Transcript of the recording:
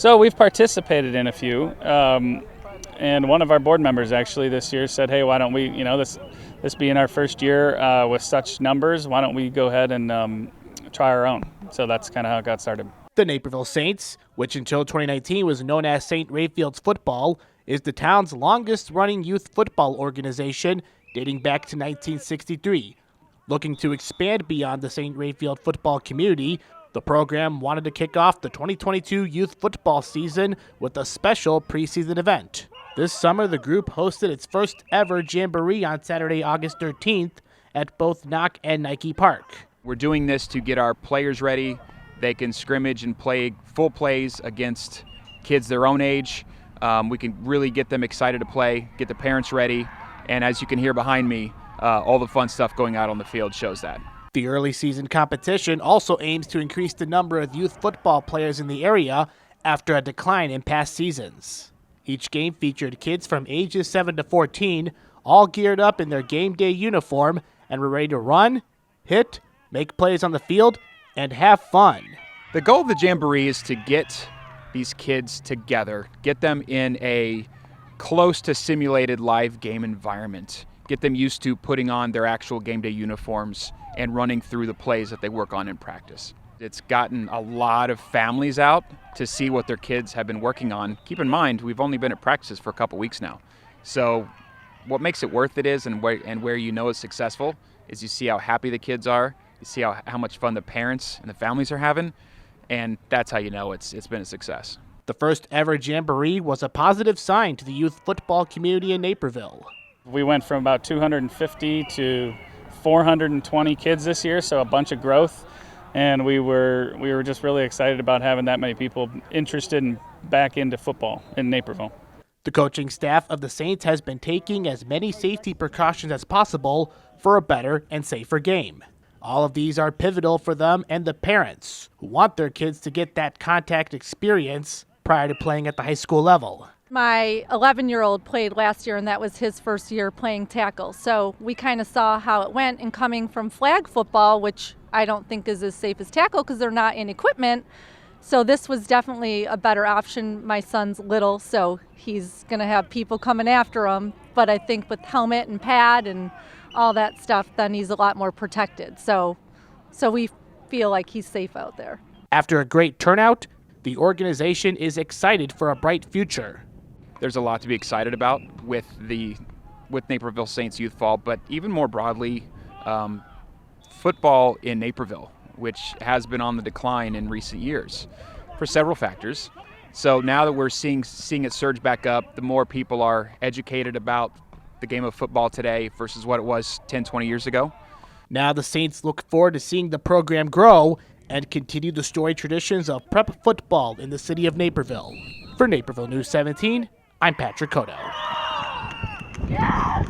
So we've participated in a few, and one of our board members actually this year said, hey, why don't we, this being our first year with such numbers, why don't we go ahead and try our own? So that's kind of how it got started. The Naperville Saints, which until 2019 was known as St. Raphael's Football, is the town's longest-running youth football organization dating back to 1963. Looking to expand beyond the St. Raphael football community, the program wanted to kick off the 2022 youth football season with a special preseason event. This summer, the group hosted its first ever Jamboree on Saturday, August 13th at both Knoch and Nike Park. We're doing this to get our players ready. They can scrimmage and play full plays against kids their own age. We can really get them excited to play, get the parents ready, and as you can hear behind me, all the fun stuff going out on the field shows that. The early season competition also aims to increase the number of youth football players in the area after a decline in past seasons. Each game featured kids from ages 7 to 14, all geared up in their game day uniform and were ready to run, hit, make plays on the field, and have fun. The goal of the Jamboree is to get these kids together, get them in a close to simulated live game environment, get them used to putting on their actual game day uniforms and running through the plays that they work on in practice. It's gotten a lot of families out to see what their kids have been working on. Keep in mind, we've only been at practices for a couple weeks now. So what makes it worth it is, and where you know it's successful, is you see how happy the kids are, you see how much fun the parents and the families are having, and that's how you know it's been a success. The first ever Jamboree was a positive sign to the youth football community in Naperville. We went from about 250 to 420 kids this year, so a bunch of growth, and we were just really excited about having that many people interested in back into football in Naperville. The coaching staff of the Saints has been taking as many safety precautions as possible for a better and safer game. All of these are pivotal for them and the parents who want their kids to get that contact experience prior to playing at the high school level. My 11-year-old played last year, and that was his first year playing tackle. So we kind of saw how it went, and coming from flag football, which I don't think is as safe as tackle because they're not in equipment. So this was definitely a better option. My son's little, so he's going to have people coming after him. But I think with helmet and pad and all that stuff, then he's a lot more protected. So we feel like he's safe out there. After a great turnout, the organization is excited for a bright future. There's a lot to be excited about with Naperville Saints Youth Fall, but even more broadly, football in Naperville, which has been on the decline in recent years for several factors. So now that we're seeing it surge back up, the more people are educated about the game of football today versus what it was 10, 20 years ago. Now the Saints look forward to seeing the program grow and continue the storied traditions of prep football in the city of Naperville. For Naperville News 17, I'm Patrick Cotto. Yes!